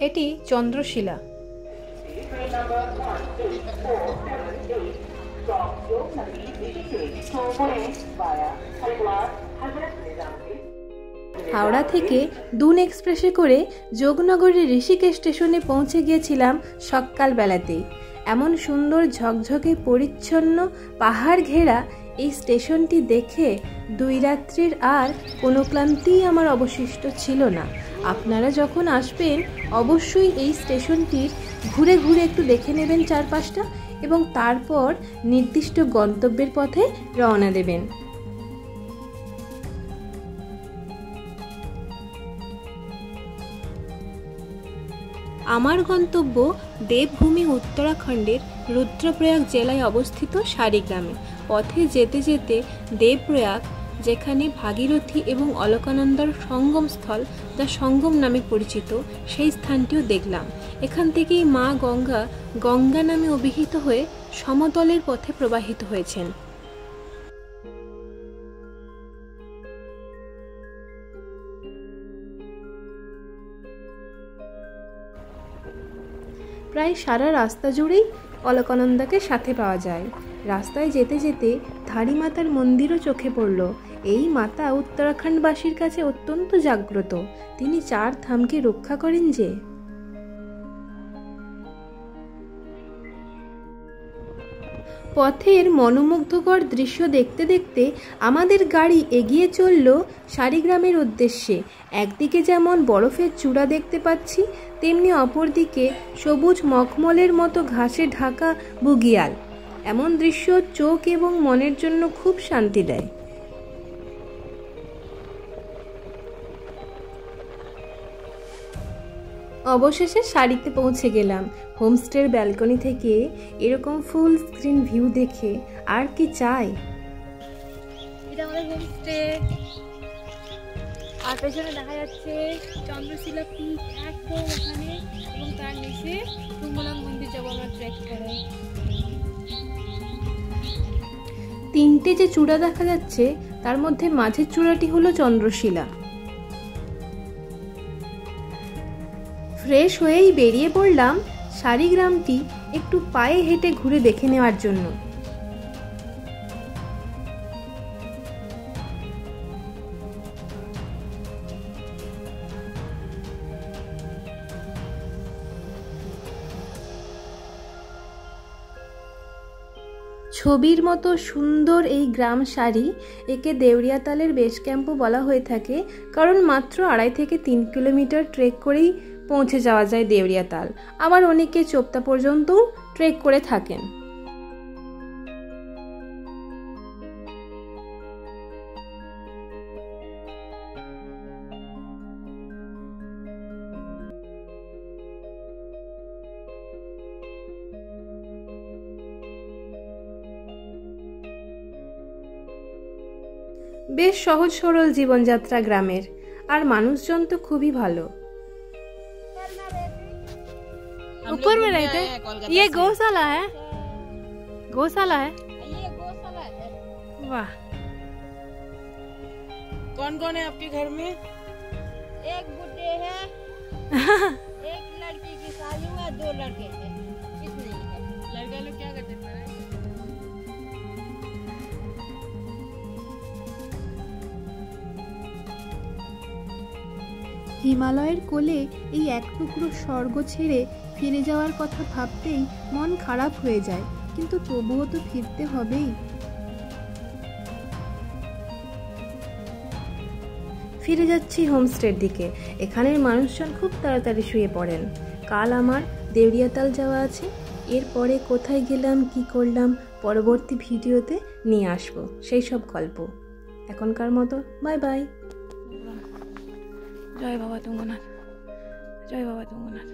এটি চন্দ্রশিলা। হাওড়া থেকে দুন এক্সপ্রেসে করে যোগনগরের ঋষিকেশ স্টেশনে পৌঁছে গিয়েছিলাম সকালবেলাতেই। এমন সুন্দর ঝকঝকে পরিচ্ছন্ন পাহাড় ঘেরা এই স্টেশনটি দেখে 2 রাত্রির আর কোনো ক্লান্তিই আমার অবশিষ্ট ছিল না। আপনারা যখন আসবেন অবশ্যই এই স্টেশনটির ঘুরে ঘুরে একটু দেখে নেবেন চারপাশটা, এবং তারপর নির্দিষ্ট গন্তব্যের পথে রওনা দেবেন। আমার গন্তব্য দেবভূমি উত্তরাখণ্ডের রুদ্রপ্রয়াগ জেলায় অবস্থিত শাড়িগ্রামে। পথে যেতে যেতে দেবপ্রয়াগ, যেখানে ভাগীরথী এবং অলকানন্দার সঙ্গম স্থল, যা সঙ্গম নামে পরিচিত, সেই স্থানটিও দেখলাম। এখান থেকেই মা গঙ্গা গঙ্গা নামে অভিহিত হয়ে সমতলের পথে প্রবাহিত হয়েছেন। প্রায় সারা রাস্তা জুড়েই অলকানন্দাকে সাথে পাওয়া যায়। রাস্তায় যেতে যেতে ধারী মাতার মন্দিরও চোখে পড়ল। এই মাতা উত্তরাখণ্ডবাসীর কাছে অত্যন্ত জাগ্রত। তিনি 4 ধামকে রক্ষা করেন যে। পথের মনোমুগ্ধকর দৃশ্য দেখতে দেখতে আমাদের গাড়ি এগিয়ে চলল শাড়িগ্রামের উদ্দেশ্যে। একদিকে যেমন বরফের চূড়া দেখতে পাচ্ছি, তেমনি অপরদিকে সবুজ মখমলের মতো ঘাসে ঢাকা বুগিয়াল। এমন দৃশ্য চোখ এবং মনের জন্য খুব শান্তি দেয়। অবশেষে শাড়িতে পৌঁছে গেলাম। হোমস্টের ব্যালকনি থেকে এরকম ফুল স্ক্রিন ভিউ দেখে আর কি চাই। এটা আমাদের হোমস্টে, আর পেছনে দেখা যাচ্ছে চন্দ্রশিলা পিক একদম ওখানে, এবং তার নিচে তুঙ্গনাথ মন্দির যাবো আমরা ট্রেক করে। 3টে যে চূড়া দেখা যাচ্ছে তার মধ্যে মাঝের চূড়াটি হলো চন্দ্রশিলা। ফ্রেশ হয়েই বেরিয়ে পড়লাম শাড়িগ্রামটি একটু পায়ে হেঁটে ঘুরে দেখে নেওয়ার জন্য। ছবির মতো সুন্দর এই গ্রাম শাড়ি, একে দেউরিয়াতালের বেস ক্যাম্পও বলা হয়ে থাকে, কারণ মাত্র 2.5 থেকে 3 কিলোমিটার ট্রেক করেই পৌঁছে যাওয়া যায় দেউরিয়াতাল। আবার অনেকে চোপতা পর্যন্তও ট্রেক করে থাকেন। বেশ সহজ সরল জীবনযাত্রা গ্রামের, আর মানুষজন তো খুবই ভালো। ऊपर में रहते हैं। ये गौशाला है, गौशाला है। ये गौशाला है। वाह। कौन कौन है आपके घर में? एक बुड्ढे है, एक लड़की की शादी में 2 लड़के हैं। कितने हैं? लड़का लोग क्या करते हैं? হিমালয়ের কোলে এই এক টুকরো স্বর্গ ছেড়ে ফিরে যাওয়ার কথা ভাবতেই মন খারাপ হয়ে যায়, কিন্তু তবুও তো ফিরতে হবেই। ফিরে যাচ্ছি হোমস্টের দিকে। এখানের মানুষজন খুব তাড়াতাড়ি শুয়ে পড়েন। কাল আমার দেউরিয়াতাল যাওয়া আছে। এরপরে কোথায় গেলাম, কি করলাম, পরবর্তী ভিডিওতে নিয়ে আসবো সেই সব গল্প। এখনকার মতো বাই বাই। জয় বাবা তুঙ্গনাথ, জয় বাবা তুঙ্গনাথ।